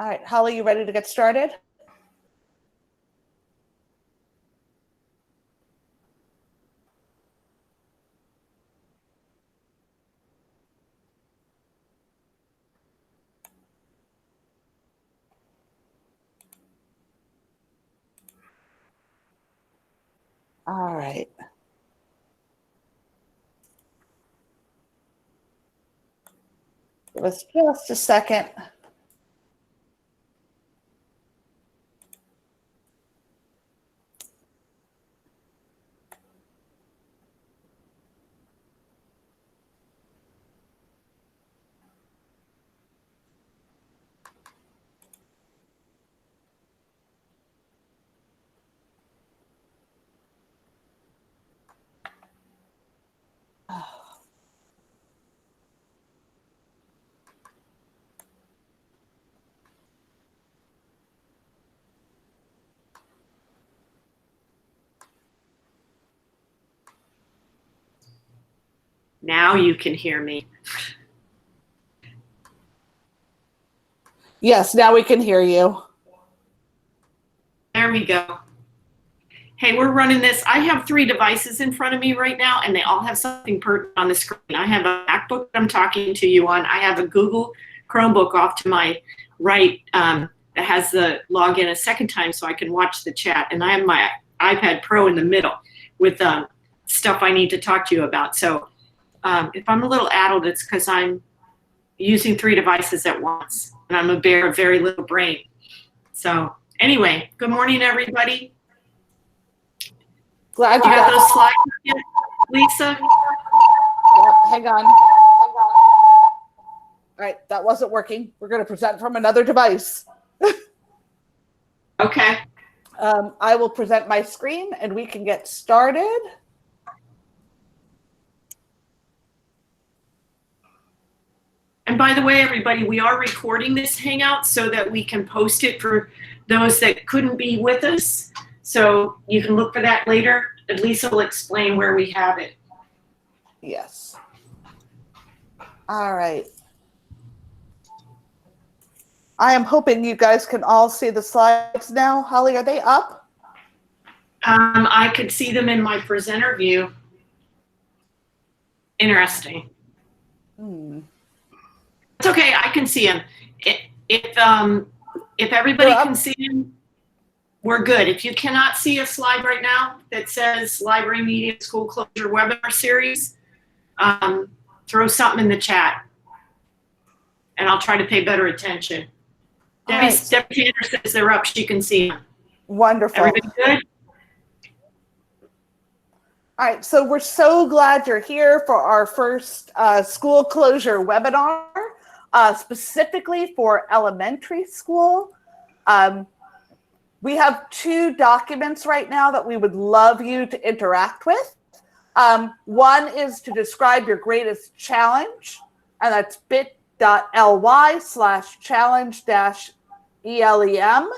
All right, Holly, you ready to get started? All right. Give us just a second. Now you can hear me. Yes, now we can hear you. There we go. Hey, we're running this. I have 3 devices in front of me right now, and they all have something pertinent on the screen. I have a MacBook I'm talking to you on. I have a Google Chromebook off to my right that has the login a second time so I can watch the chat. And I have my iPad Pro in the middle with stuff I need to talk to you about. So if I'm a little addled, it's because I'm using 3 devices at once, and I'm a bear of very little brain. So anyway, good morning, everybody. Glad you got those slides yet, Lisa? Yep, hang on. All right, that wasn't working. We're going to present from another device. Okay. I will present my screen and we can get started. And by the way, everybody, we are recording this Hangout so that we can post it for those that couldn't be with us. So you can look for that later. And Lisa will explain where we have it. Yes. All right. I am hoping you guys can all see the slides now. Holly, are they up? I could see them in my presenter view. Interesting. It's okay. I can see them. If everybody can see them, we're good. If you cannot see a slide right now that says Library Media School Closure Webinar Series, throw something in the chat, and I'll try to pay better attention. Debbie Tanner says they're up. She can see them. Wonderful. Everybody good? All right, so we're so glad you're here for our first school closure webinar, specifically for elementary school. We have 2 documents right now that we would love you to interact with. One is to describe your greatest challenge, and that's bit.ly/challenge-ELEM.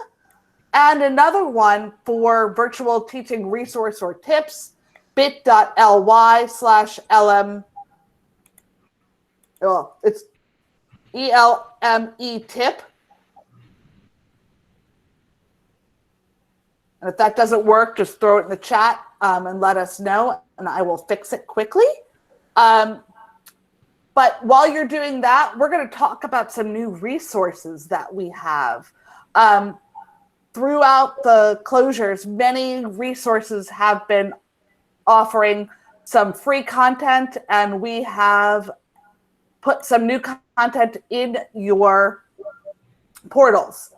And another one for virtual teaching resource or tips, bit.ly/LM. Well, it's ELME tip. And if that doesn't work, just throw it in the chat and let us know, and I will fix it quickly. But while you're doing that, we're going to talk about some new resources that we have. Throughout the closures, many resources have been offering some free content, and we have put some new content in your portals.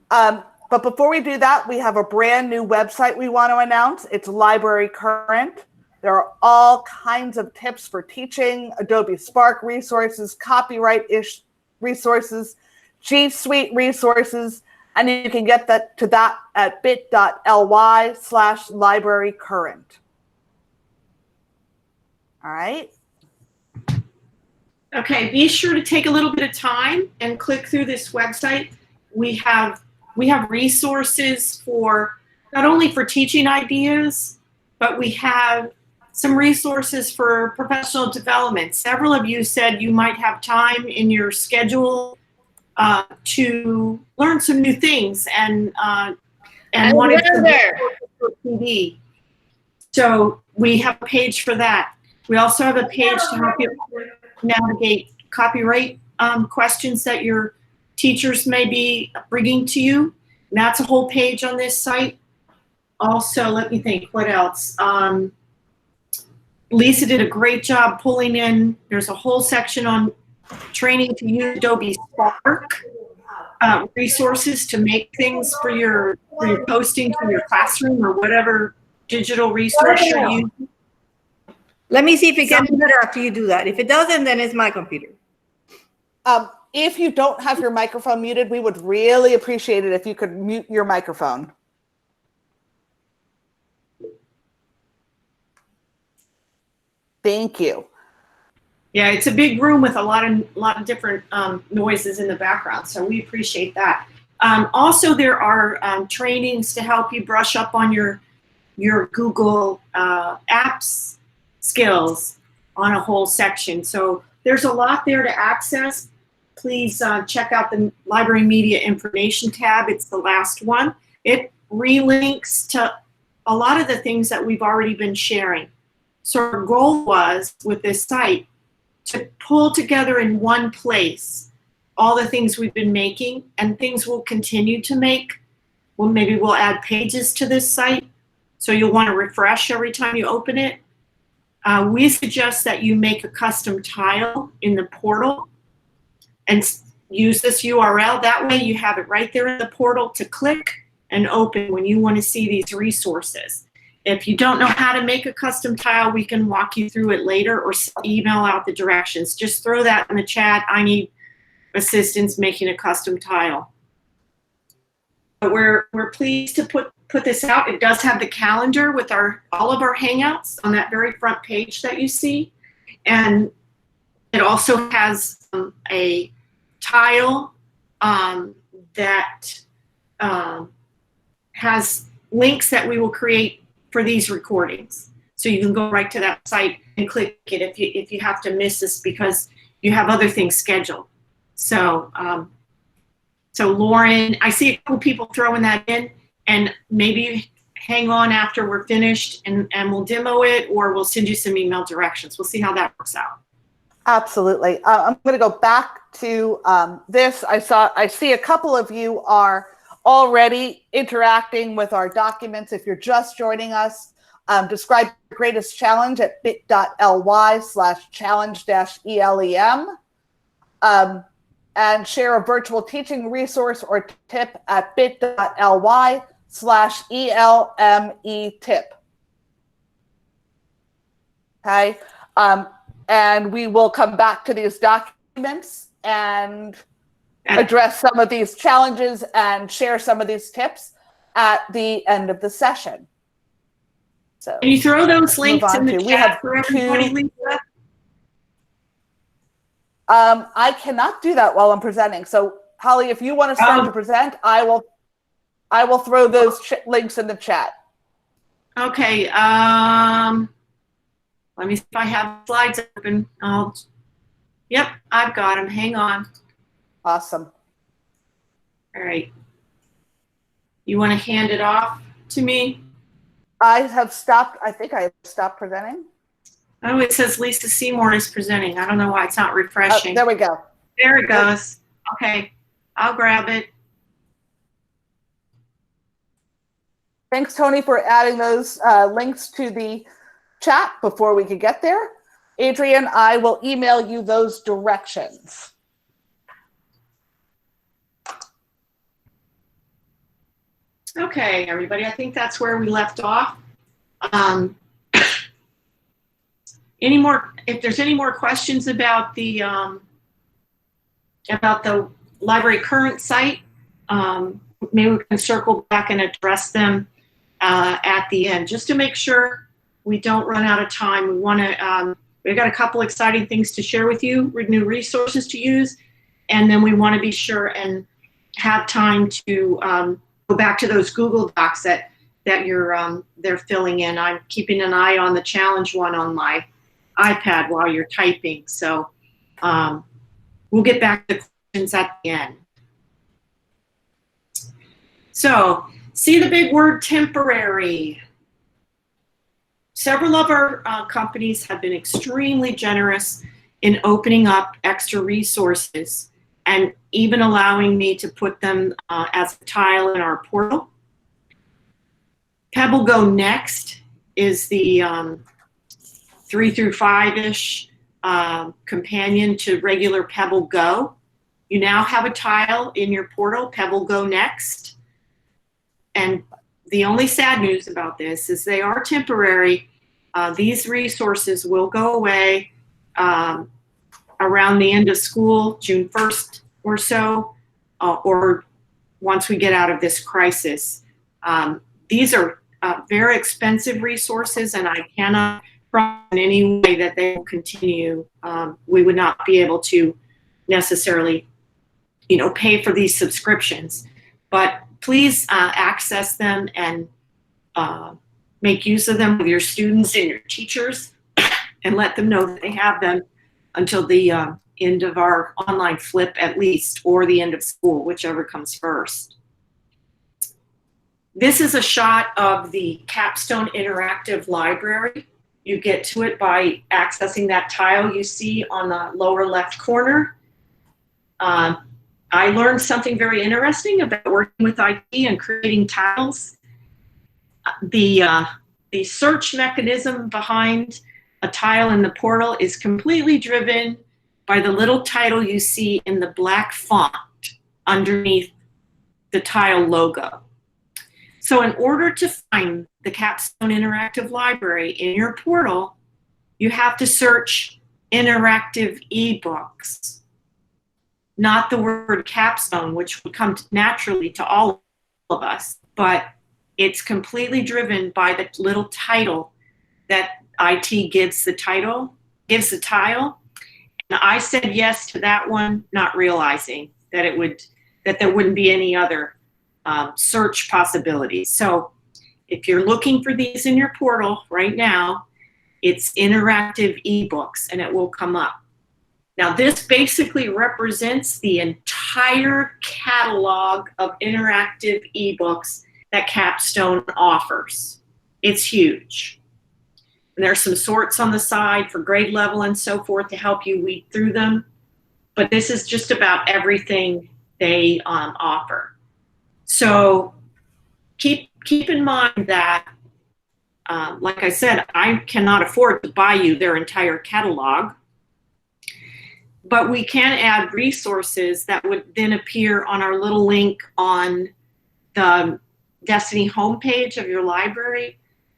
But before we do that, we have a brand new website we want to announce. It's Library Current. There are all kinds of tips for teaching, Adobe Spark resources, copyright-ish resources, G Suite resources, and you can get that at bit.ly/librarycurrent. All right. Okay, be sure to take a little bit of time and click through this website. We have resources for not only for teaching ideas, but we have some resources for professional development. Several of you said you might have time in your schedule to learn some new things and wanted some for PD. So we have a page for that. We also have a page to help you navigate copyright questions that your teachers may be bringing to you. And that's a whole page on this site. Also, let me think, what else? Lisa did a great job pulling in. There's a whole section on training to use Adobe Spark resources to make things for your posting to your classroom or whatever digital resource you're using. Let me see if it gets better after you do that. If it doesn't, then it's my computer. If you don't have your microphone muted, we would really appreciate it if you could mute your microphone. Thank you. Yeah, it's a big room with a lot of different noises in the background, so we appreciate that. Also, there are trainings to help you brush up on your Google Apps skills on a whole section. So there's a lot there to access. Please check out the Library Media Information tab. It's the last one. It relinks to a lot of the things that we've already been sharing. So our goal was with this site to pull together in one place all the things we've been making and things we'll continue to make. Well, maybe we'll add pages to this site, so you'll want to refresh every time you open it. We suggest that you make a custom tile in the portal and use this URL. That way you have it right there in the portal to click and open when you want to see these resources. If you don't know how to make a custom tile, we can walk you through it later or email out the directions. Just throw that in the chat. I need assistance making a custom tile. But we're pleased to put this out. It does have the calendar with all of our Hangouts on that very front page that you see. And it also has a tile that has links that we will create for these recordings. So you can go right to that site and click it if you have to miss this because you have other things scheduled. So, so Lauren, I see a couple people throwing that in, and maybe hang on after we're finished and we'll demo it, or we'll send you some email directions. We'll see how that works out. Absolutely. I'm going to go back to this. I see a couple of you are already interacting with our documents. If you're just joining us, describe your greatest challenge at bit.ly/challenge-ELEM. And share a virtual teaching resource or tip at bit.ly/ELME-tip. Okay. And we will come back to these documents and address some of these challenges and share some of these tips at the end of the session. So can you throw those links in the chat for everybody, Lisa? I cannot do that while I'm presenting. So Holly, if you want to start to present, I will throw those links in the chat. Okay. Let me see if I have slides open. Yep, I've got them. Hang on. Awesome. All right. You want to hand it off to me? I have stopped. I think I have stopped presenting. Oh, it says Lisa Seymour is presenting. I don't know why it's not refreshing. Oh, there we go. There it goes. Okay, I'll grab it. Thanks, Tony, for adding those links to the chat before we could get there. Adrian, I will email you those directions. Okay, everybody, I think that's where we left off. If there's any more questions about the library current site, maybe we can circle back and address them at the end, just to make sure we don't run out of time. We want to, we've got a couple exciting things to share with you, new resources to use, and then we want to be sure and have time to go back to those Google Docs that they're filling in. I'm keeping an eye on the challenge one on my iPad while you're typing. So we'll get back to the questions at the end. So, see the big word temporary. Several of our companies have been extremely generous in opening up extra resources and even allowing me to put them as a tile in our portal. Pebble Go Next is the 3 through 5-ish companion to regular Pebble Go. You now have a tile in your portal, Pebble Go Next. And the only sad news about this is they are temporary. These resources will go away around the end of school, June 1st or so, or once we get out of this crisis. These are very expensive resources, and I cannot promise in any way that they will continue. We would not be able to necessarily, pay for these subscriptions, but please access them and make use of them with your students and your teachers, and let them know that they have them until the end of our online flip at least, or the end of school, whichever comes first. This is a shot of the Capstone Interactive Library. You get to it by accessing that tile you see on the lower left corner. I learned something very interesting about working with IT and creating tiles. The search mechanism behind a tile in the portal is completely driven by the little title you see in the black font underneath the tile logo. So in order to find the Capstone Interactive Library in your portal, you have to search interactive ebooks, not the word capstone, which would come naturally to all of us, but it's completely driven by the little title that IT gives the tile. And I said yes to that one, not realizing that there wouldn't be any other search possibilities. So if you're looking for these in your portal right now, it's interactive ebooks, and it will come up. Now, this basically represents the entire catalog of interactive ebooks that Capstone offers. It's huge. And there's some sorts on the side for grade level and so forth to help you weed through them. But this is just about everything they offer. So keep in mind that, like I said, I cannot afford to buy you their entire catalog, but we can add resources that would then appear on our little link on the Destiny homepage of your library.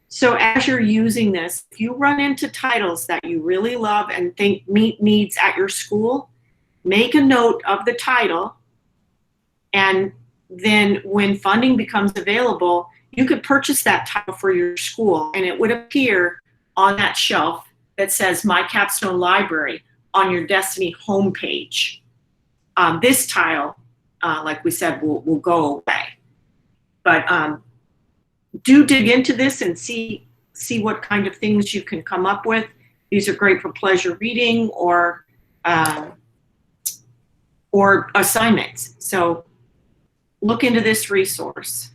So as you're using this, if you run into titles that you really love and think meet needs at your school, make a note of the title, and then when funding becomes available, you could purchase that title for your school, and it would appear on that shelf that says My Capstone Library on your Destiny homepage. This tile, like we said, will go away. But do dig into this and see what kind of things you can come up with. These are great for pleasure reading or assignments. So look into this resource.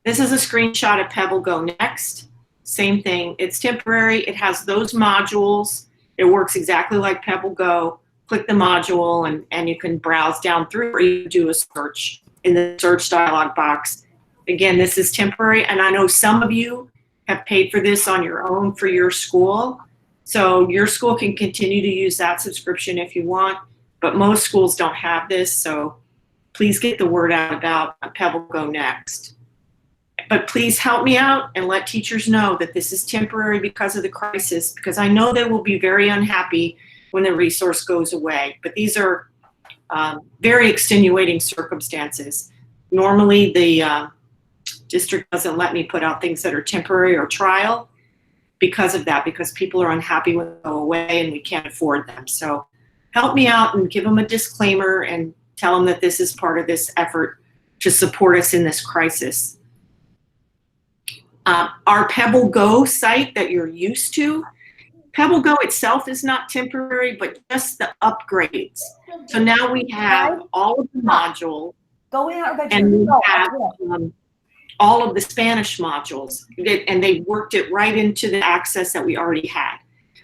This is a screenshot of Pebble Go Next. Same thing. It's temporary. It has those modules. It works exactly like Pebble Go. Click the module and you can browse down through, or you do a search in the search dialog box. Again, this is temporary, and I know some of you have paid for this on your own for your school. So your school can continue to use that subscription if you want, but most schools don't have this, so please get the word out about Pebble Go Next. But please help me out and let teachers know that this is temporary because of the crisis, because I know they will be very unhappy when the resource goes away. But these are very extenuating circumstances. Normally, the district doesn't let me put out things that are temporary or trial because of that, because people are unhappy when they go away and we can't afford them. So help me out and give them a disclaimer and tell them that this is part of this effort to support us in this crisis. Our Pebble Go site that you're used to, Pebble Go itself is not temporary, but just the upgrades. So now we have all of the modules. Go in our And we bedroom. have all of the Spanish modules, and they worked it right into the access that we already had.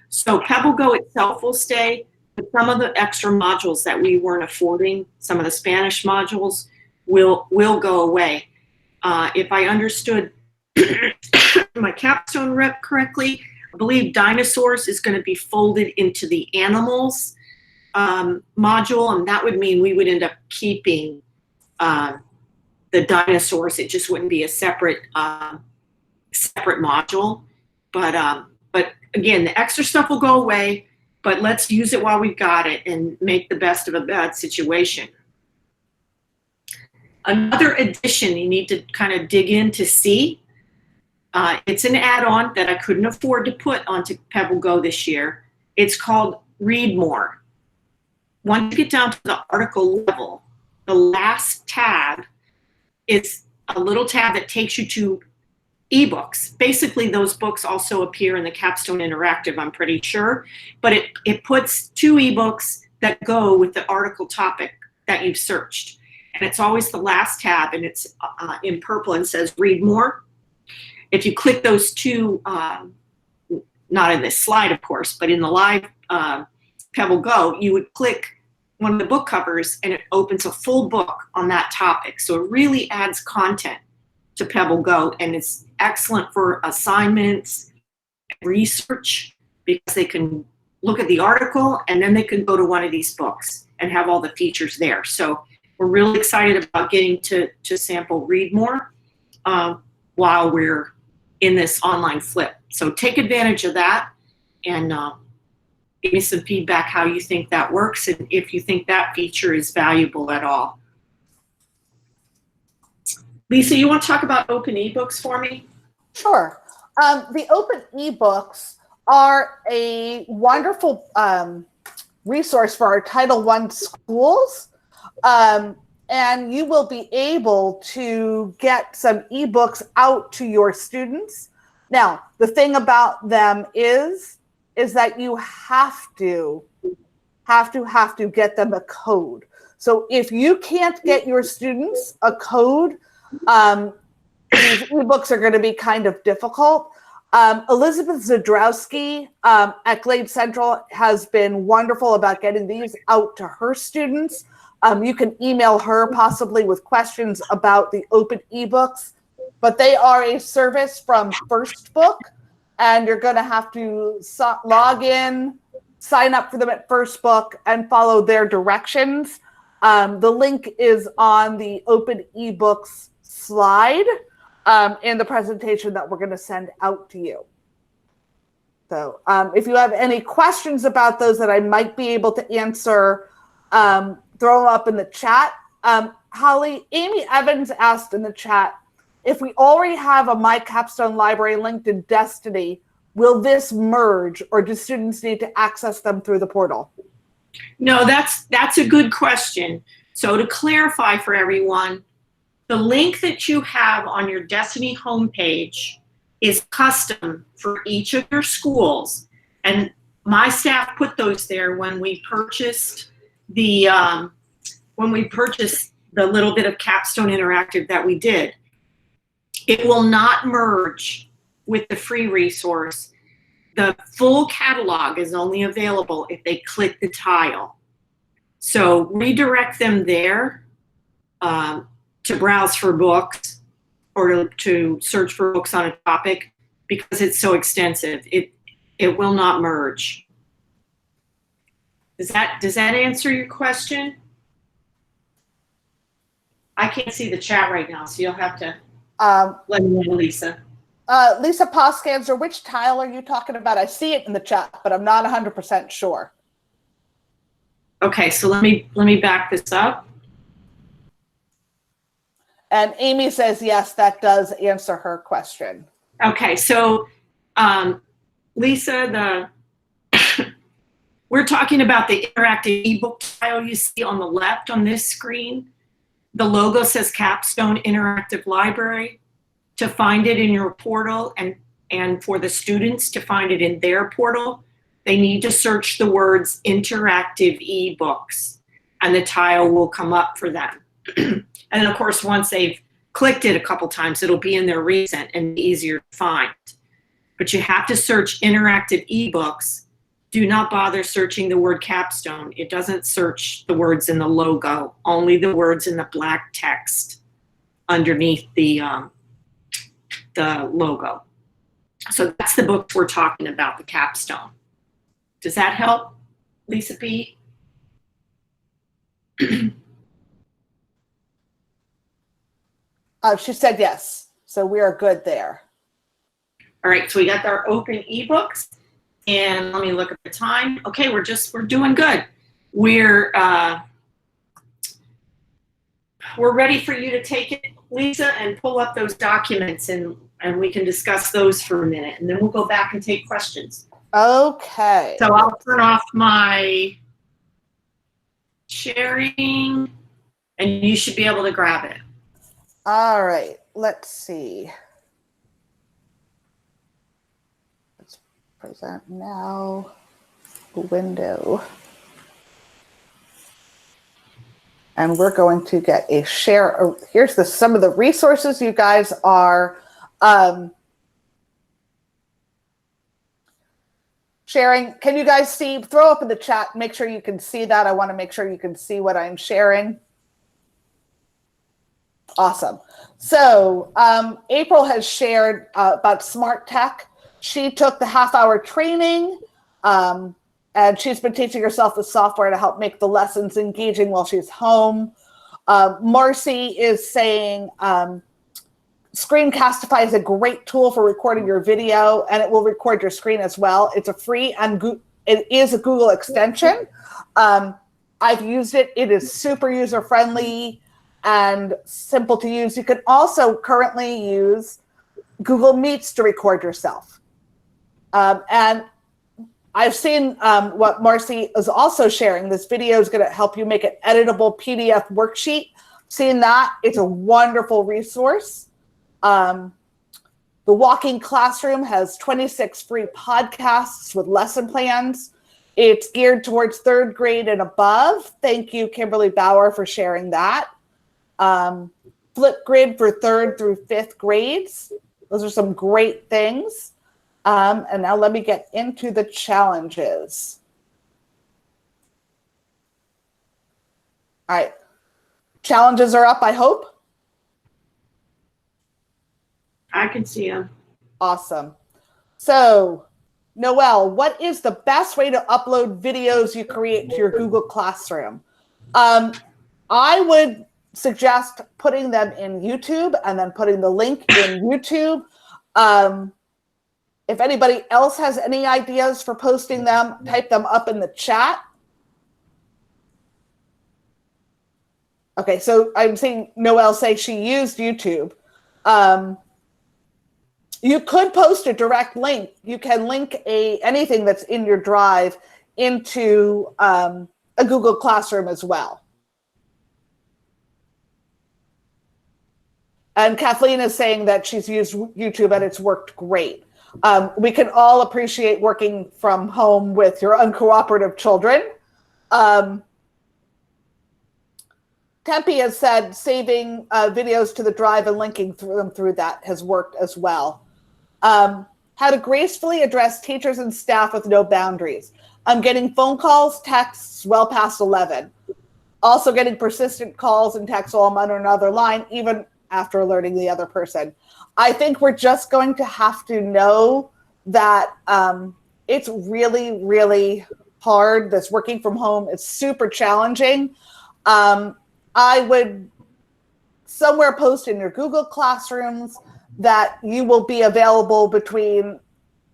So PebbleGo itself will stay, but some of the extra modules that we weren't affording, some of the Spanish modules, will go away. If I understood my capstone rep correctly, I believe dinosaurs is going to be folded into the animals module, and that would mean we would end up keeping the dinosaurs. It just wouldn't be a separate module. But again, the extra stuff will go away, but let's use it while we've got it and make the best of a bad situation. Another addition you need to kind of dig in to see, it's an add-on that I couldn't afford to put onto PebbleGo this year. It's called Read More. Once you get down to the article level, the last tab is a little tab that takes you to ebooks. Basically, those books also appear in the Capstone Interactive, I'm pretty sure, but it puts 2 ebooks that go with the article topic that you've searched. And it's always the last tab, and it's in purple and says Read More. If you click those 2, not in this slide, of course, but in the live PebbleGo, you would click one of the book covers and it opens a full book on that topic. So it really adds content to PebbleGo, and it's excellent for assignments, research, because they can look at the article and then they can go to one of these books and have all the features there. So we're really excited about getting to sample Read More while we're in this online flip. So take advantage of that and give me some feedback how you think that works and if you think that feature is valuable at all. Lisa, you want to talk about open ebooks for me? Sure. The open ebooks are a wonderful resource for our Title I schools. And you will be able to get some ebooks out to your students. Now, the thing about them is that you have to get them a code. So if you can't get your students a code, these ebooks are going to be kind of difficult. Elizabeth Zadrowski at Glade Central has been wonderful about getting these out to her students. You can email her possibly with questions about the open ebooks, but they are a service from First Book, and you're going to have to log in, sign up for them at First Book, and follow their directions. The link is on the open ebooks slide in the presentation that we're going to send out to you. So if you have any questions about those that I might be able to answer, throw them up in the chat. Holly, Amy Evans asked in the chat, if we already have a My Capstone library linked in Destiny, will this merge or do students need to access them through the portal? No, that's a good question. So to clarify for everyone, the link that you have on your Destiny homepage is custom for each of your schools. And my staff put those there when we purchased the little bit of Capstone Interactive that we did. It will not merge with the free resource. The full catalog is only available if they click the tile. So redirect them there to browse for books or to search for books on a topic because it's so extensive. It will not merge. Does that answer your question? I can't see the chat right now, so you'll have to let me know, Lisa. Lisa Poskanzer, which tile are you talking about? I see it in the chat, but I'm not 100% sure. Okay, so let me back this up. And Amy says, yes, that does answer her question. Okay, so Lisa, we're talking about the interactive ebook tile you see on the left on this screen. The logo says Capstone Interactive Library. To find it in your portal and for the students to find it in their portal, they need to search the words interactive ebooks and the tile will come up for them. And then of course, once they've clicked it a couple times, it'll be in their recent and be easier to find. But you have to search interactive ebooks. Do not bother searching the word capstone. It doesn't search the words in the logo, only the words in the black text underneath the logo. So that's the book we're talking about, the capstone. Does that help, Lisa P? She said yes, so we are good there. All right, so we got our open ebooks, and let me look at the time. Okay, we're doing good. We're ready for you to take it, Lisa, and pull up those documents, and we can discuss those for a minute, and then we'll go back and take questions. Okay. So I'll turn off my sharing, and you should be able to grab it. All right, let's see. Let's present now, window. And we're going to get a share. Here's some of the resources you guys are sharing. Can you guys see? Throw up in the chat. Make sure you can see that. I want to make sure you can see what I'm sharing. Awesome. So April has shared about smart tech. She took the half-hour training, and she's been teaching herself the software to help make the lessons engaging while she's home. Marcy is saying Screencastify is a great tool for recording your video, and it will record your screen as well. It's a free and it is a Google extension. I've used it. It is super user-friendly and simple to use. You can also currently use Google Meets to record yourself. And I've seen what Marcy is also sharing. This video is going to help you make an editable PDF worksheet. Seen that. It's a wonderful resource. The Walking Classroom has 26 free podcasts with lesson plans. It's geared towards third grade and above. Thank you, Kimberly Bauer, for sharing that. Flipgrid for 3rd through 5th grades. Those are some great things. And now let me get into the challenges. All right. Challenges are up, I hope. I can see them. Awesome. So, Noelle, what is the best way to upload videos you create to your Google Classroom? I would suggest putting them in YouTube and then putting the link in YouTube. If anybody else has any ideas for posting them, type them up in the chat. Okay, so I'm seeing Noelle say she used YouTube. You could post a direct link. You can link anything that's in your drive into a Google Classroom as well. And Kathleen is saying that she's used YouTube and it's worked great. We can all appreciate working from home with your uncooperative children. Tempe has said saving videos to the drive and linking them through that has worked as well. How to gracefully address teachers and staff with no boundaries. I'm getting phone calls, texts well past 11. Also getting persistent calls and texts while I'm on another line, even after alerting the other person. I think we're just going to have to know that it's really, really hard. This working from home is super challenging. I would somewhere post in your Google Classrooms that you will be available between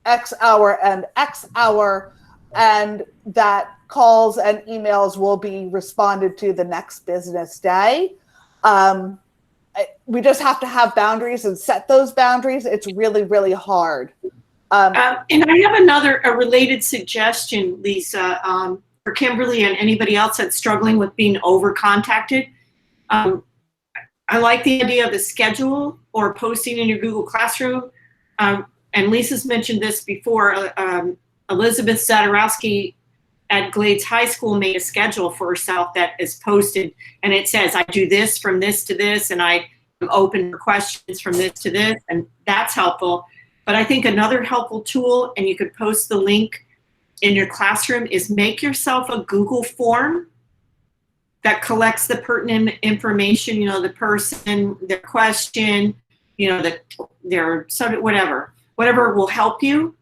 X hour and X hour, and that calls and emails will be responded to the next business day. We just have to have boundaries and set those boundaries. It's really, really hard. And I have a related suggestion, Lisa, for Kimberly and anybody else that's struggling with being over-contacted. I like the idea of the schedule or posting in your Google Classroom. And Lisa's mentioned this before. Elizabeth Zadarowski at Glades High School made a schedule for herself that is posted, and it says, I do this from this to this, and I am open for questions from this to this, and that's helpful. But I think another helpful tool, and you could post the link in your classroom, is make yourself a Google form that collects the pertinent information, you know, the person, their question, you know, their subject, whatever will help you,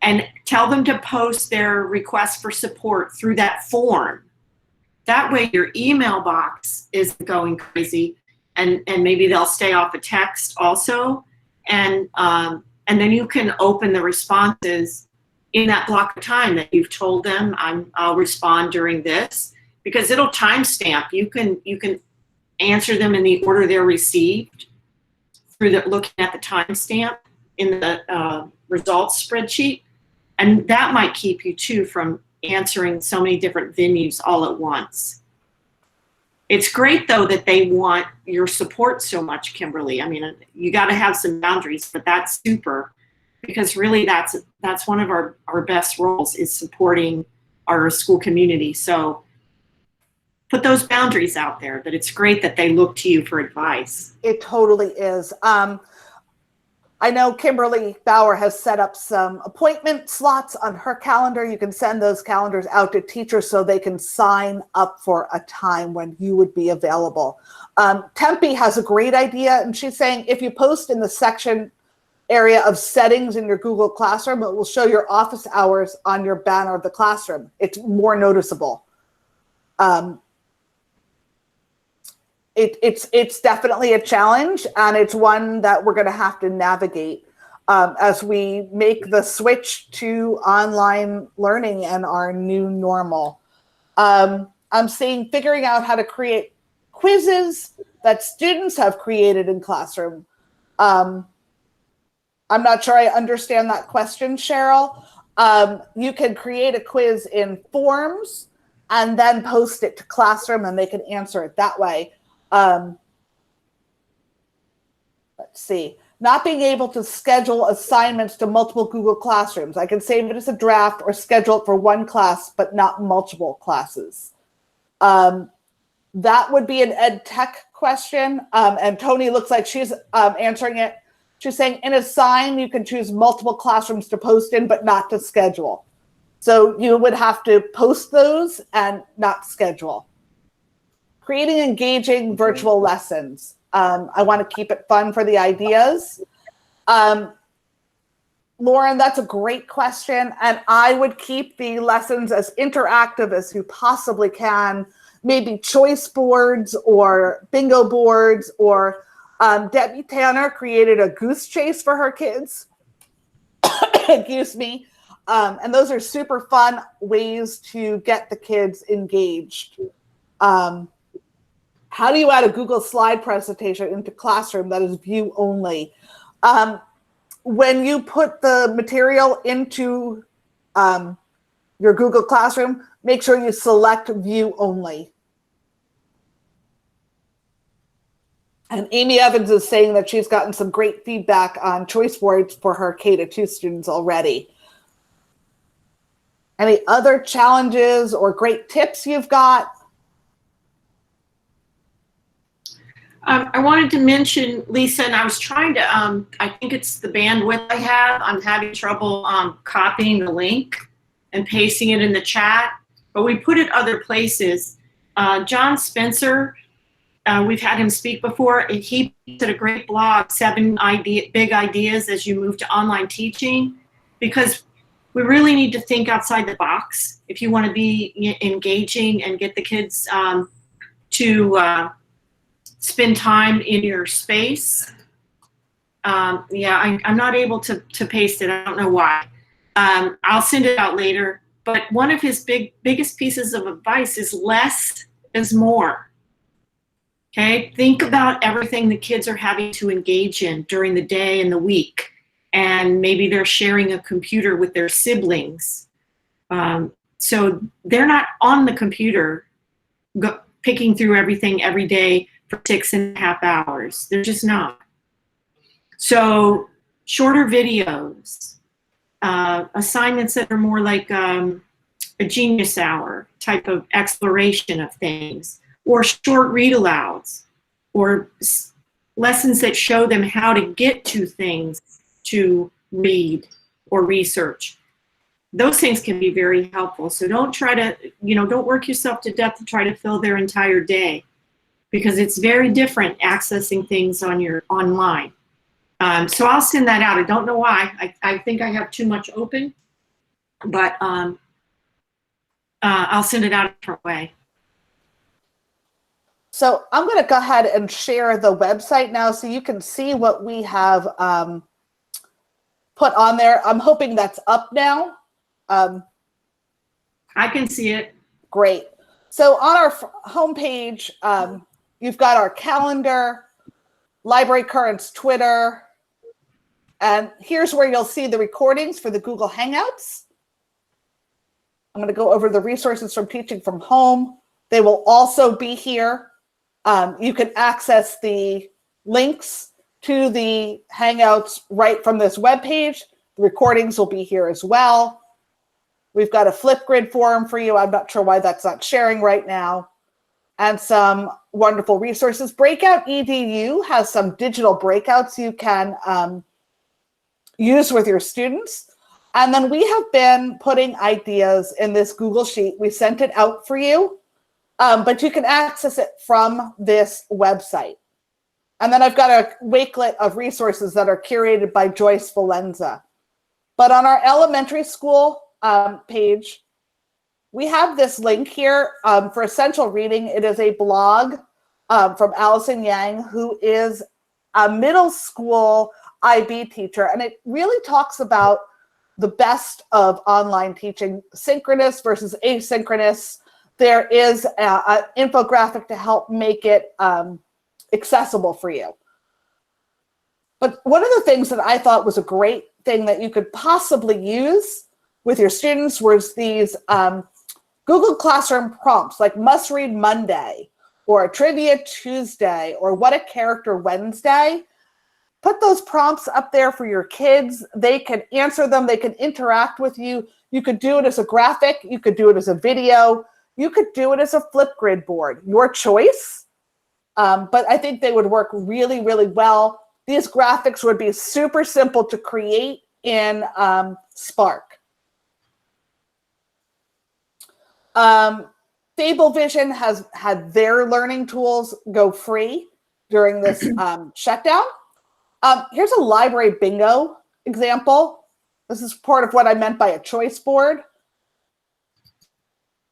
and tell them to post their request for support through that form. That way your email box isn't going crazy, and maybe they'll stay off of text also. And then you can open the responses in that block of time that you've told them, I'll respond during this, because it'll timestamp. You can answer them in the order they're received through looking at the timestamp in the results spreadsheet. And that might keep you too from answering so many different venues all at once. It's great though that they want your support so much, Kimberly. I mean, you got to have some boundaries, but that's super, because really that's one of our best roles, is supporting our school community. So put those boundaries out there, that it's great that they look to you for advice. It totally is. I know Kimberly Bauer has set up some appointment slots on her calendar. You can send those calendars out to teachers so they can sign up for a time when you would be available. Tempe has a great idea, and she's saying if you post in the section area of settings in your Google Classroom, it will show your office hours on your banner of the classroom. It's more noticeable. It's definitely a challenge, and it's one that we're going to have to navigate as we make the switch to online learning and our new normal. I'm seeing figuring out how to create quizzes that students have created in classroom. I'm not sure I understand that question, Cheryl. You can create a quiz in Forms and then post it to Classroom, and they can answer it that way. Let's see, not being able to schedule assignments to multiple Google Classrooms. I can save it as a draft or schedule it for one class, but not multiple classes. That would be an ed tech question. And Tony looks like she's answering it. She's saying in Assign, you can choose multiple classrooms to post in, but not to schedule. So you would have to post those and not schedule. Creating engaging virtual lessons. I want to keep it fun for the ideas. Lauren, that's a great question. And I would keep the lessons as interactive as you possibly can. Maybe choice boards or bingo boards, or Debbie Tanner created a goose chase for her kids. Excuse me. And those are super fun ways to get the kids engaged. How do you add a Google slide presentation into Classroom that is view only? When you put the material into your Google Classroom, make sure you select view only. And Amy Evans is saying that she's gotten some great feedback on choice boards for her K-2 students already. Any other challenges or great tips you've got? I wanted to mention, Lisa, and I was trying to, I think it's the bandwidth I have. I'm having trouble copying the link and pasting it in the chat, but we put it other places. John Spencer, we've had him speak before. He did a great blog, 7 big ideas as you move to online teaching, because we really need to think outside the box if you want to be engaging and get the kids to spend time in your space. Yeah, I'm not able to paste it. I don't know why. I'll send it out later. But one of his biggest pieces of advice is less is more. Okay, think about everything the kids are having to engage in during the day and the week. And maybe they're sharing a computer with their siblings. So they're not on the computer picking through everything every day for 6.5 hours. They're just not. So shorter videos, assignments that are more like a genius hour type of exploration of things, or short read alouds, or lessons that show them how to get to things to read or research. Those things can be very helpful. So don't try to, don't work yourself to death to try to fill their entire day, because it's very different accessing things on your online. So I'll send that out. I don't know why. I think I have too much open, but I'll send it out a different way. So I'm going to go ahead and share the website now so you can see what we have put on there. I'm hoping that's up now. I can see it. Great. So on our homepage, you've got our calendar, Library Currents Twitter, and here's where you'll see the recordings for the Google Hangouts. I'm going to go over the resources from Teaching from Home. They will also be here. You can access the links to the Hangouts right from this webpage. The recordings will be here as well. We've got a Flipgrid forum for you. I'm not sure why that's not sharing right now. And some wonderful resources. Breakout EDU has some digital breakouts you can use with your students. And then we have been putting ideas in this Google Sheet. We sent it out for you, but you can access it from this website. And then I've got a wakelet of resources that are curated by Joyce Valenza. But on our elementary school page, we have this link here for Essential Reading. It is a blog from Allison Yang, who is a middle school IB teacher. And it really talks about the best of online teaching, synchronous versus asynchronous. There is an infographic to help make it accessible for you. But one of the things that I thought was a great thing that you could possibly use with your students was these Google Classroom prompts, like Must Read Monday, or Trivia Tuesday, or What a Character Wednesday. Put those prompts up there for your kids. They can answer them. They can interact with you. You could do it as a graphic. You could do it as a video. You could do it as a Flipgrid board. Your choice. But I think they would work really, really well. These graphics would be super simple to create in Spark. Fablevision has had their learning tools go free during this shutdown. Here's a library bingo example. This is part of what I meant by a choice board.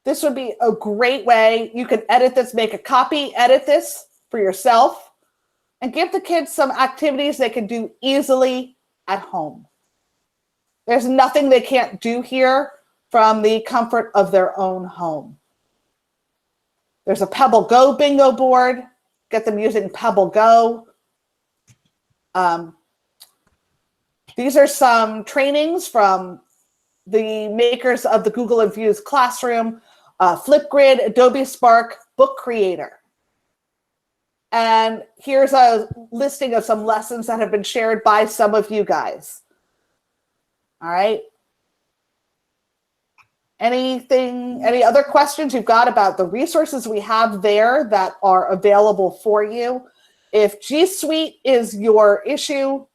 This would be a great way. You can edit this, make a copy, edit this for yourself, and give the kids some activities they can do easily at home. There's nothing they can't do here from the comfort of their own home. There's a Pebble Go bingo board. Get them using Pebble Go. These are some trainings from the makers of the Google Infused Classroom, Flipgrid, Adobe Spark, Book Creator. And here's a listing of some lessons that have been shared by some of you guys. All right. Any other questions you've got about the resources we have there that are available for you? If G Suite is your issue,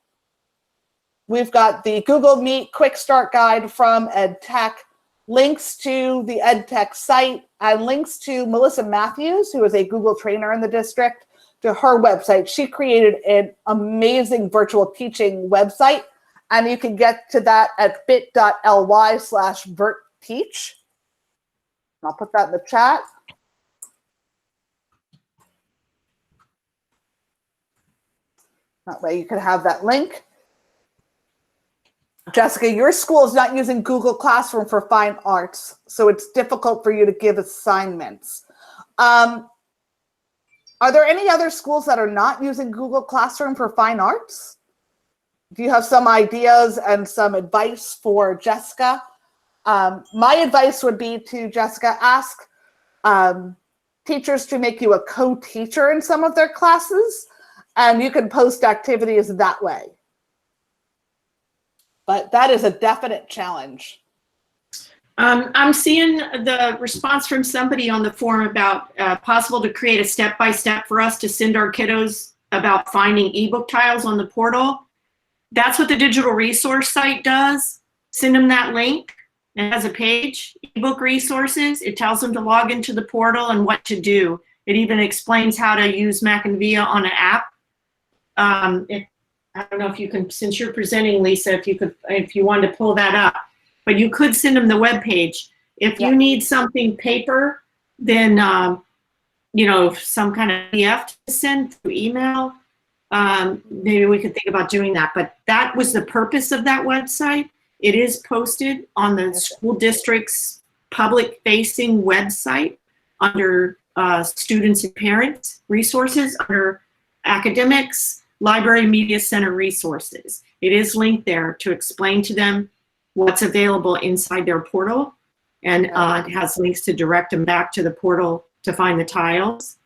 we've got the Google Meet Quick Start Guide from EdTech, links to the EdTech site, and links to Melissa Matthews, who is a Google trainer in the district, to her website. She created an amazing virtual teaching website, and you can get to that at bit.ly/virtteach. I'll put that in the chat. That way you can have that link. Jessica, your school is not using Google Classroom for fine arts, so it's difficult for you to give assignments. Are there any other schools that are not using Google Classroom for fine arts? Do you have some ideas and some advice for Jessica? My advice would be to Jessica, ask teachers to make you a co-teacher in some of their classes, and you can post activities that way. But that is a definite challenge. I'm seeing the response from somebody on the forum about possible to create a step-by-step for us to send our kiddos about finding ebook tiles on the portal. That's what the digital resource site does. Send them that link. It has a page, ebook resources. It tells them to log into the portal and what to do. It even explains how to use Mac and Via on an app. I don't know if you can, since you're presenting, Lisa, if you wanted to pull that up. But you could send them the web page. If you need something paper, then you know, some kind of PDF to send through email, maybe we could think about doing that. But that was the purpose of that website. It is posted on the school district's public-facing website under students and parents resources, under academics, library media center resources. It is linked there to explain to them what's available inside their portal, and it has links to direct them back to the portal to find the tiles.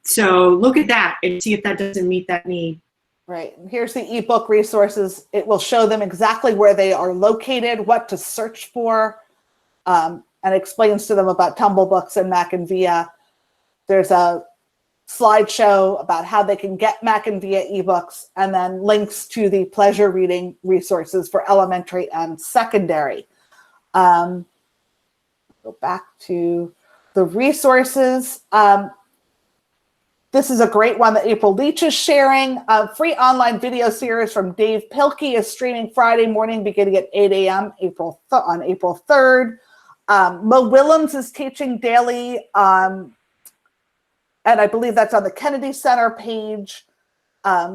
So look at that and see if that doesn't meet that need. Right. Here's the ebook resources. It will show them exactly where they are located, what to search for, and explains to them about Tumble Books and Mac and Via. There's a slideshow about how they can get Mac and Via ebooks, and then links to the pleasure reading resources for elementary and secondary. Go back to the resources. This is a great one that April Leach is sharing. A free online video series from Dave Pilkey is streaming Friday morning beginning at 8 a.m. on April 3rd. Mo Willems is teaching daily, and I believe that's on the Kennedy Center page.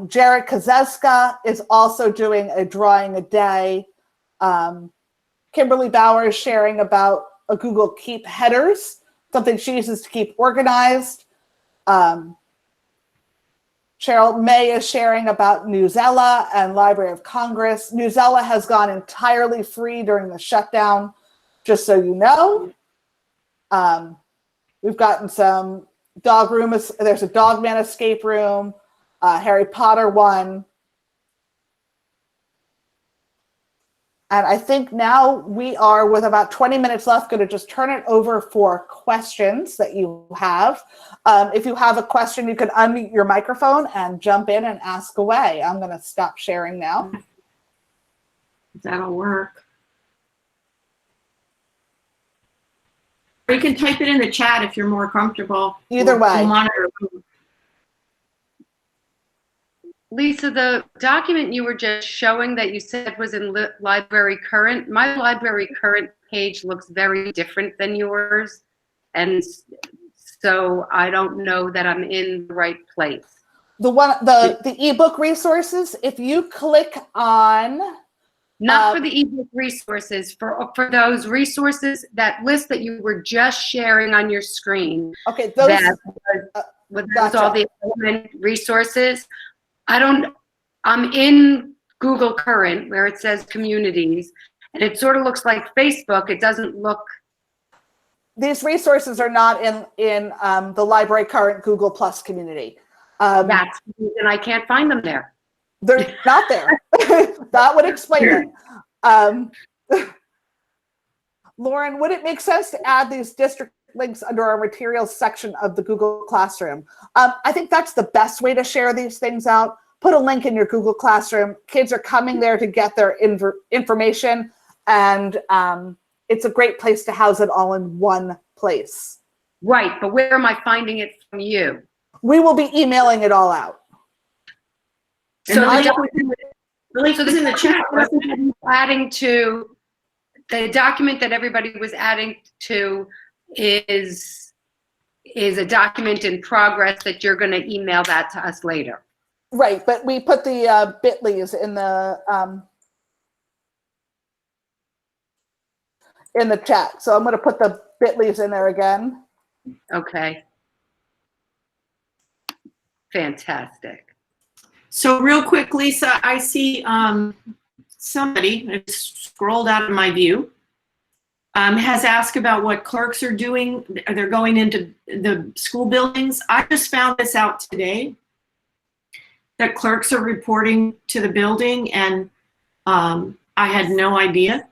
Jared Kozeska is also doing a drawing a day. Kimberly Bauer is sharing about a Google Keep headers, something she uses to keep organized. Cheryl May is sharing about Newsella and Library of Congress. Newsella has gone entirely free during the shutdown, just so you know. We've gotten some dog rooms. There's a Dogman escape room, Harry Potter one. And I think now we are, with about 20 minutes left, going to just turn it over for questions that you have. If you have a question, you can unmute your microphone and jump in and ask away. I'm going to stop sharing now. That'll work. Or you can type it in the chat if you're more comfortable. Either way. We'll monitor. Lisa, the document you were just showing that you said was in Library Current, my Library Current page looks very different than yours. And so I don't know that I'm in the right place. The ebook resources, if you click on... Not for the ebook resources, for those resources, that list that you were just sharing on your screen. Okay, those... That's all the element resources. I'm in Google Current where it says communities, and it sort of looks like Facebook. It doesn't look. These resources are not in the Library Current Google Plus community. That's the reason I can't find them there. They're not there. That would explain it. Lauren, would it make sense to add these district links under our materials section of the Google Classroom? I think that's the best way to share these things out. Put a link in your Google Classroom. Kids are coming there to get their information, and it's a great place to house it all in one place. Right, but where am I finding it from you? We will be emailing it all out. So the link was in the chat. Adding to the document that everybody was adding to is a document in progress that you're going to email that to us later. Right, but we put the bit.lys in the chat. So I'm going to put the bit.lys in there again. Okay. Fantastic. So real quick, Lisa, I see somebody, I scrolled out of my view, has asked about what clerks are doing. They're going into the school buildings. I just found this out today, that clerks are reporting to the building, and I had no idea.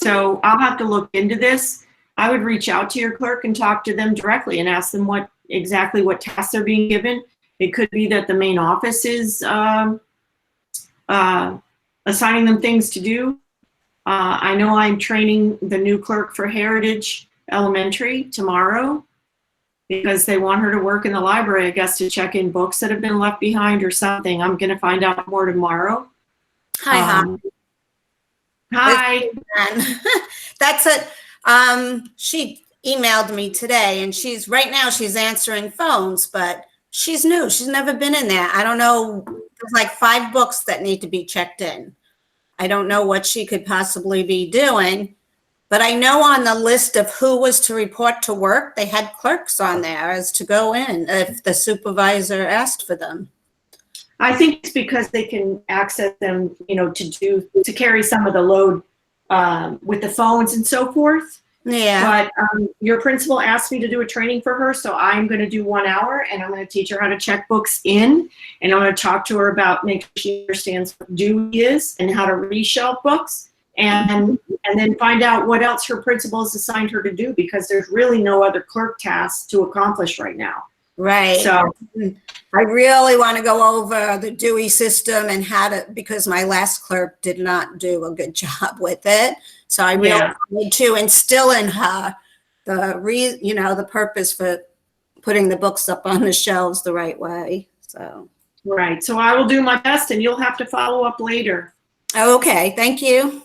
So I'll have to look into this. I would reach out to your clerk and talk to them directly and ask them exactly what tasks are being given. It could be that the main office is assigning them things to do. I know I'm training the new clerk for Heritage Elementary tomorrow because they want her to work in the library, I guess, to check in books that have been left behind or something. I'm going to find out more tomorrow. Hi, hon. Hi. That's it. She emailed me today, and right now she's answering phones, but she's new. She's never been in there. I don't know. There's like 5 books that need to be checked in. I don't know what she could possibly be doing, but I know on the list of who was to report to work, they had clerks on there as to go in if the supervisor asked for them. I think it's because they can access them, to carry some of the load with the phones and so forth. Yeah. But your principal asked me to do a training for her, so I'm going to do 1 hour, and I'm going to teach her how to check books in, and I'm going to talk to her about making sure she understands what due is and how to reshelf books, and then find out what else her principal has assigned her to do, because there's really no other clerk tasks to accomplish right now. Right. So I really want to go over the Dewey system and because my last clerk did not do a good job with it. So I really need to instill in her the purpose for putting the books up on the shelves the right way. So. Right. So I will do my best, and you'll have to follow up later. Okay. Thank you.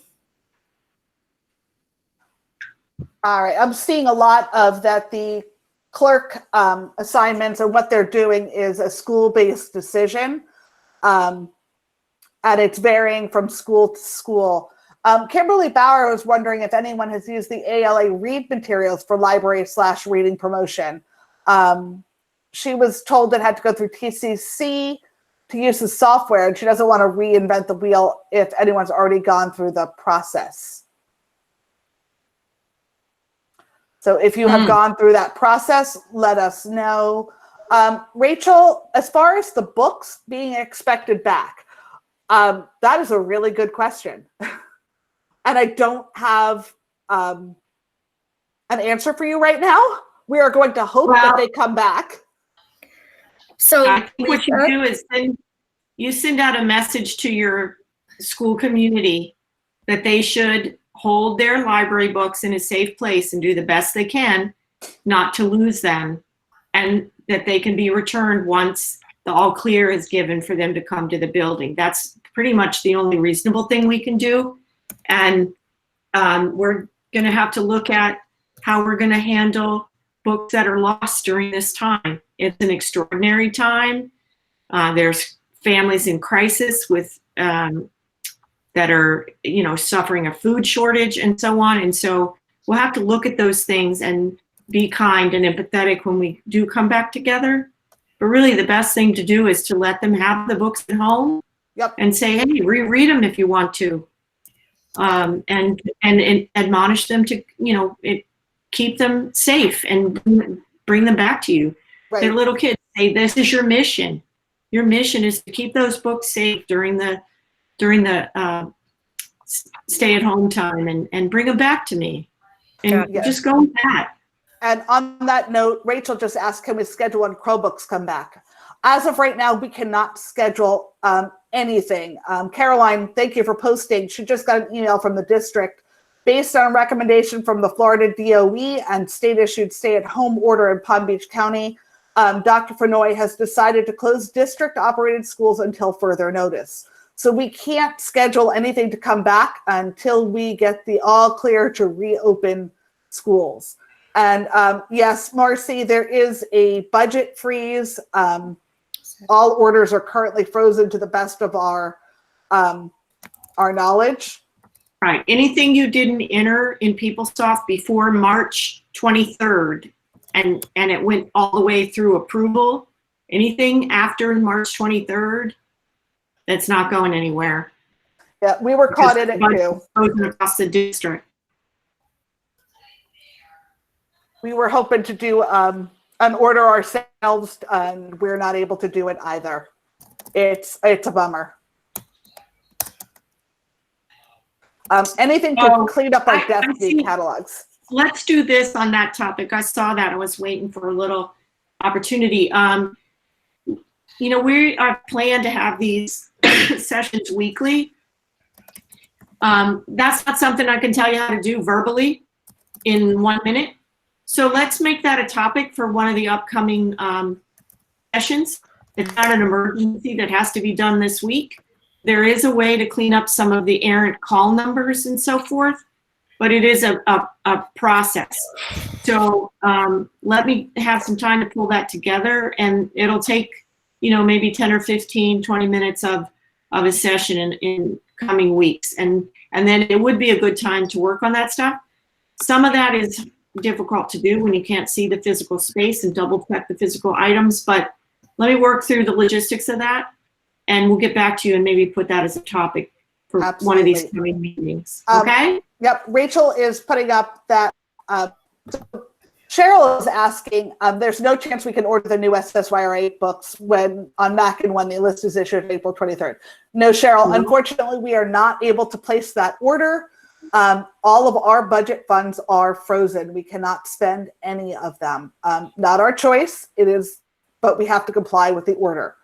All right. I'm seeing a lot of that. The clerk assignments and what they're doing is a school-based decision, and it's varying from school to school. Kimberly Bauer was wondering if anyone has used the ALA read materials for library/reading promotion. She was told it had to go through TCC to use the software, and she doesn't want to reinvent the wheel if anyone's already gone through the process. So if you have gone through that process, let us know. Rachel, as far as the books being expected back, that is a really good question. And I don't have an answer for you right now. We are going to hope that they come back. So I think what you do is send out a message to your school community that they should hold their library books in a safe place and do the best they can not to lose them, and that they can be returned once the all clear is given for them to come to the building. That's pretty much the only reasonable thing we can do. And we're going to have to look at how we're going to handle books that are lost during this time. It's an extraordinary time. There's families in crisis with that are, suffering a food shortage and so on. And so we'll have to look at those things and be kind and empathetic when we do come back together. But really the best thing to do is to let them have the books at home. Yep. And say, hey, reread them if you want to. And admonish them to, keep them safe and bring them back to you. Right. They're little kids. Say, this is your mission. Your mission is to keep those books safe during the stay-at-home time, and bring them back to me. And just go with that. And on that note, Rachel just asked, can we schedule when Chromebooks come back? As of right now, we cannot schedule anything. Caroline, thank you for posting. She just got an email from the district. Based on a recommendation from the Florida DOE and state-issued stay-at-home order in Palm Beach County, Dr. Fenoy has decided to close district-operated schools until further notice. So we can't schedule anything to come back until we get the all clear to reopen schools. And yes, Marcy, there is a budget freeze. All orders are currently frozen to the best of our knowledge. Right. Anything you didn't enter in PeopleSoft before March 23rd, and it went all the way through approval, anything after March 23rd, that's not going anywhere. Yeah, we were caught in it too. Across the district. We were hoping to do an order ourselves, and we're not able to do it either. It's a bummer. Anything to Oh, clean up our I Destiny see. catalogs. Let's do this on that topic. I saw that. I was waiting for a little opportunity. You know, we are planned to have these sessions weekly. That's not something I can tell you how to do verbally in 1 minute. So let's make that a topic for one of the upcoming sessions. It's not an emergency that has to be done this week. There is a way to clean up some of the errant call numbers and so forth, but it is a process. So let me have some time to pull that together, and it'll take, you know, maybe 10 or 15, 20 minutes of a session in coming weeks. And then it would be a good time to work on that stuff. Some of that is difficult to do when you can't see the physical space and double check the physical items, but let me work through the logistics of that, and we'll get back to you and maybe put that as a topic for one of these coming meetings. Okay? Yep. Rachel is putting up that. Cheryl is asking, there's no chance we can order the new SSYR8 books when on Mac and when the list is issued April 23rd. No, Cheryl, unfortunately, we are not able to place that order. All of our budget funds are frozen. We cannot spend any of them. Not our choice, it is, but we have to comply with the order.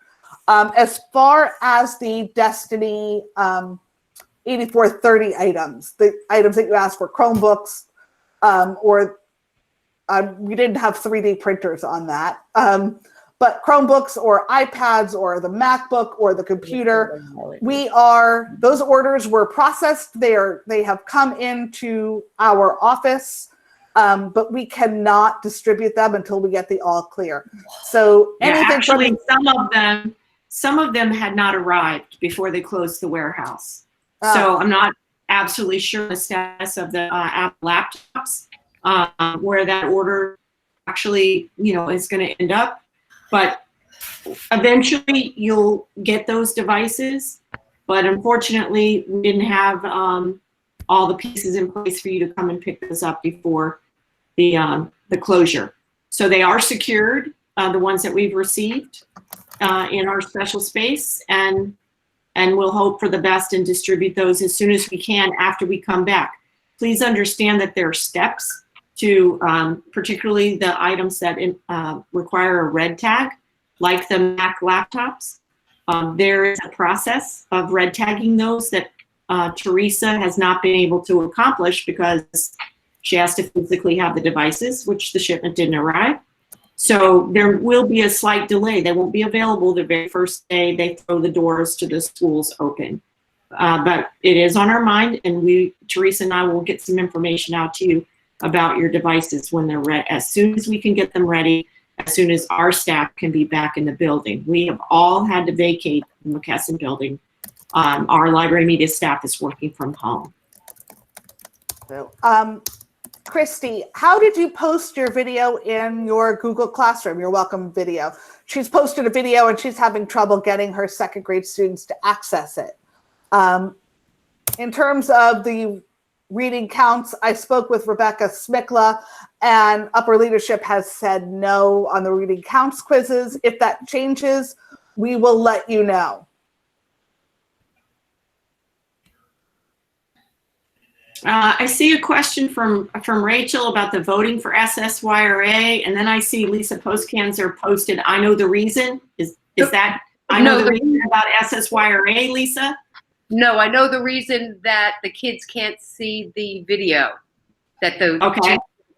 As far as the Destiny 8430 items, the items that you asked for, Chromebooks, we didn't have 3D printers on that, but Chromebooks or iPads or the MacBook or the computer, those orders were processed. They have come into our office, but we cannot distribute them until we get the all clear. So anything actually, some of them had not arrived before they closed the warehouse. So I'm not absolutely sure the status of the Apple laptops, where that order actually, you know, is going to end up. But eventually you'll get those devices. But unfortunately, we didn't have all the pieces in place for you to come and pick those up before the closure. So they are secured, the ones that we've received in our special space, and we'll hope for the best and distribute those as soon as we can after we come back. Please understand that there are steps to particularly the items that require a red tag, like the Mac laptops. There is a process of red tagging those that Teresa has not been able to accomplish because she has to physically have the devices, which the shipment didn't arrive. So there will be a slight delay. They won't be available the very first day they throw the doors to the schools open. But it is on our mind, and Teresa and I will get some information out to you about your devices when they're ready, as soon as we can get them ready, as soon as our staff can be back in the building. We have all had to vacate the McKesson building. Our library media staff is working from home. Christy, how did you post your video in your Google Classroom, your welcome video? She's posted a video and she's having trouble getting her second grade students to access it. In terms of the reading counts, I spoke with Rebecca Smikla, and upper leadership has said no on the reading counts quizzes. If that changes, we will let you know. I see a question from Rachel about the voting for SSYRA, and then I see Lisa Postcanzer posted, I know the reason. Is that, I know the reason about SSYRA, Lisa? No, I know the reason that the kids can't see the video that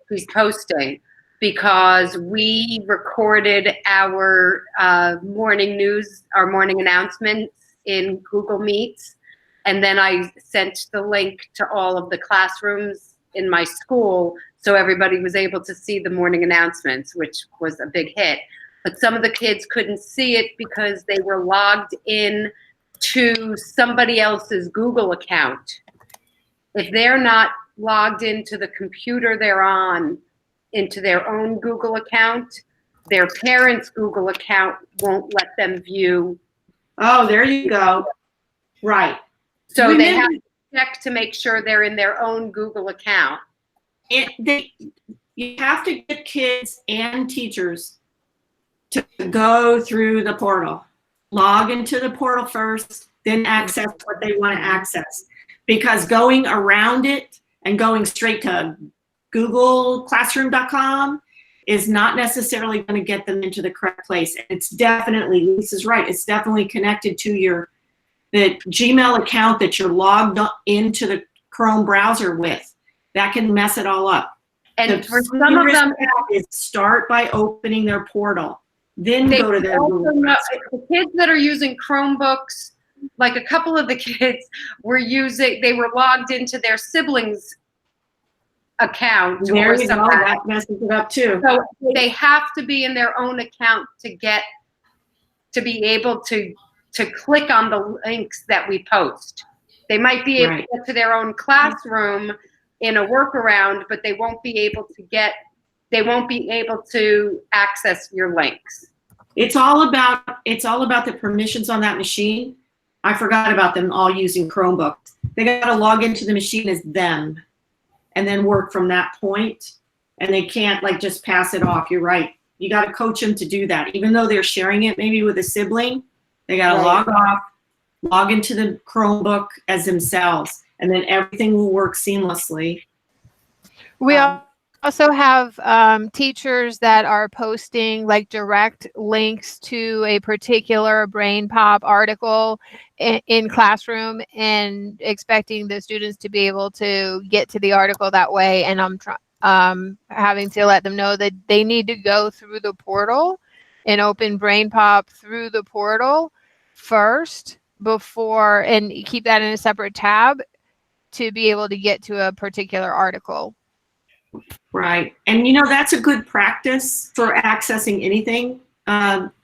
he's posting, because we recorded our morning news, our morning announcements in Google Meets. And then I sent the link to all of the classrooms in my school so everybody was able to see the morning announcements, which was a big hit. But some of the kids couldn't see it because they were logged in to somebody else's Google account. If they're not logged into the computer they're on, into their own Google account, their parents' Google account won't let them view. Oh, there you go. Right. So they have to check to make sure they're in their own Google account. You have to get kids and teachers to go through the portal. Log into the portal first, then access what they want to access. because going around it and going straight to googleclassroom.com is not necessarily going to get them into the correct place. And it's definitely, Lisa's right, it's definitely connected to the Gmail account that you're logged into the Chrome browser with. That can mess it all up. And for some of them, is start by opening their portal, then go to their Google the kids that are using Chromebooks, like a couple of the kids they were logged into their siblings' account there or you something. go. That messes it up too. So they have to be in their own account to be able to click on the links that we post. They might be able to get to their own classroom in a workaround, but they won't be able to access your links. It's all about the permissions on that machine. I forgot about them all using Chromebooks. They got to log into the machine as them and then work from that point. And they can't like just pass it off. You're right. You got to coach them to do that. Even though they're sharing it maybe with a sibling, they got to log off, log into the Chromebook as themselves, and then everything will work seamlessly. We also have teachers that are posting like direct links to a particular Brain Pop article in classroom and expecting the students to be able to get to the article that way. And I'm having to let them know that they need to go through the portal and open Brain Pop through the portal first and keep that in a separate tab to be able to get to a particular article. Right. And that's a good practice for accessing anything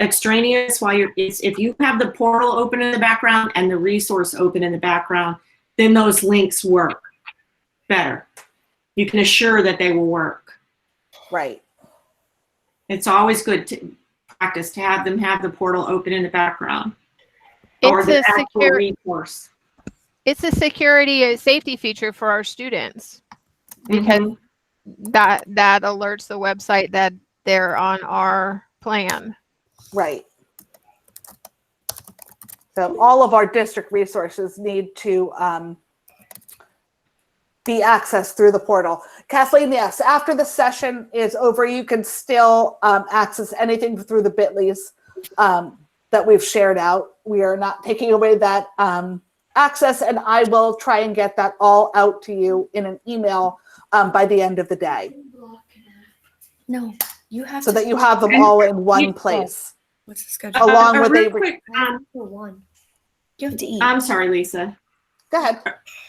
extraneous if you have the portal open in the background and the resource open in the background, then those links work better. You can assure that they will work. Right. It's always good to practice to have them have the portal open in the background. It's the actual resource. It's a security safety feature for our students because that alerts the website that they're on our plan. Right. So all of our district resources need to be accessed through the portal. Kathleen, yes, after the session is over, you can still access anything through the bit.lys that we've shared out. We are not taking away that access, and I will try and get that all out to you in an email by the end of the day. No, you have so that you have them all in one place. What's the schedule? Along with real quick, For one. You have to eat. I'm sorry, Lisa. Go ahead.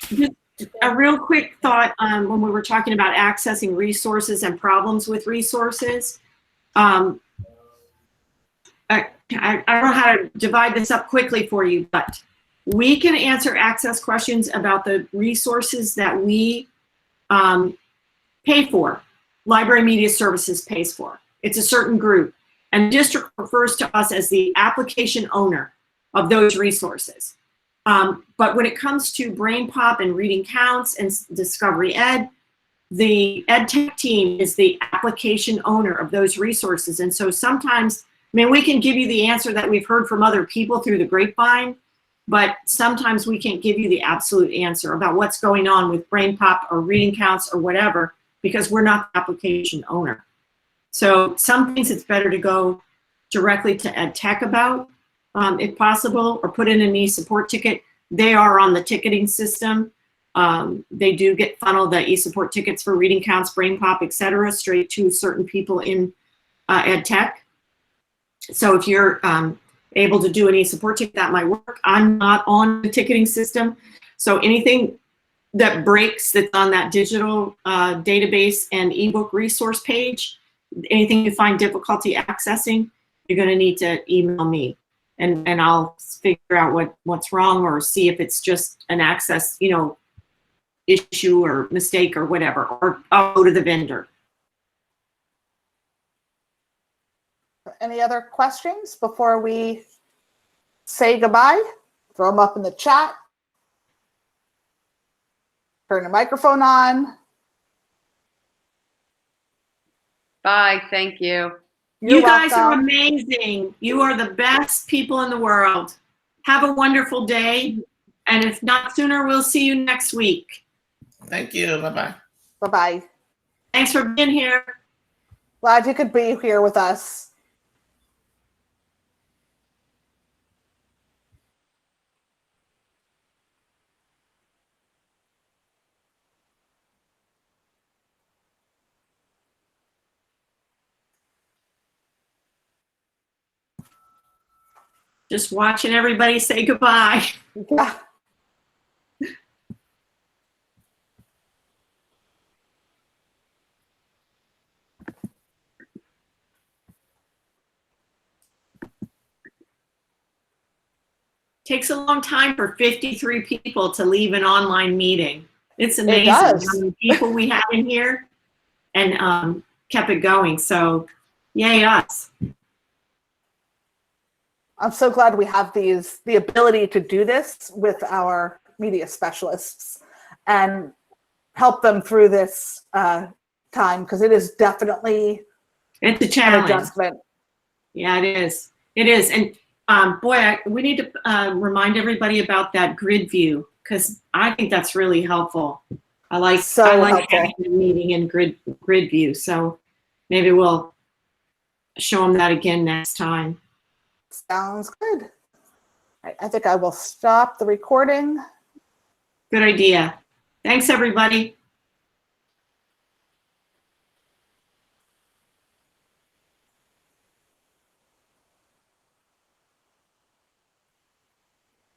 Just a real quick thought when we were talking about accessing resources and problems with resources. I don't know how to divide this up quickly for you, but we can answer access questions about the resources that we pay for. Library Media Services pays for. It's a certain group. And the district refers to us as the application owner of those resources. But when it comes to Brain Pop and Reading Counts and Discovery Ed, the ed tech team is the application owner of those resources. And so sometimes, we can give you the answer that we've heard from other people through the grapevine, but sometimes we can't give you the absolute answer about what's going on with Brain Pop or Reading Counts or whatever, because we're not the application owner. So some things it's better to go directly to ed tech about, if possible, or put in an e-support ticket. They are on the ticketing system. They do get funneled the e-support tickets for Reading Counts, Brain Pop, etc., straight to certain people in ed tech. So if you're able to do an e-support ticket, that might work. I'm not on the ticketing system, so anything that breaks that's on that digital database and ebook resource page, anything you find difficulty accessing, you're going to need to email me, and I'll figure out what's wrong or see if it's just an access issue or mistake or whatever, or I'll go to the vendor. Any other questions before we say goodbye? Throw them up in the chat. Turn the microphone on. Bye. Thank you. You guys are amazing. You are the best people in the world. Have a wonderful day. And if not sooner, we'll see you next week. Thank you. Bye-bye. Bye-bye. Thanks for being here. Glad you could be here with us. Just watching everybody say goodbye. Yeah. Takes a long time for 53 people to leave an online meeting. It's amazing does. how many people we have in here, and kept it going. So yay us. I'm so glad we have the ability to do this with our media specialists and help them through this time, because it is definitely It's a an challenge. adjustment. Yeah, it is. It is. And boy, we need to remind everybody about that grid view, because I think that's really helpful. I like Helpful. having the meeting in grid view. So maybe we'll show them that again next time. Sounds good. I think I will stop the recording. Good idea. Thanks, everybody.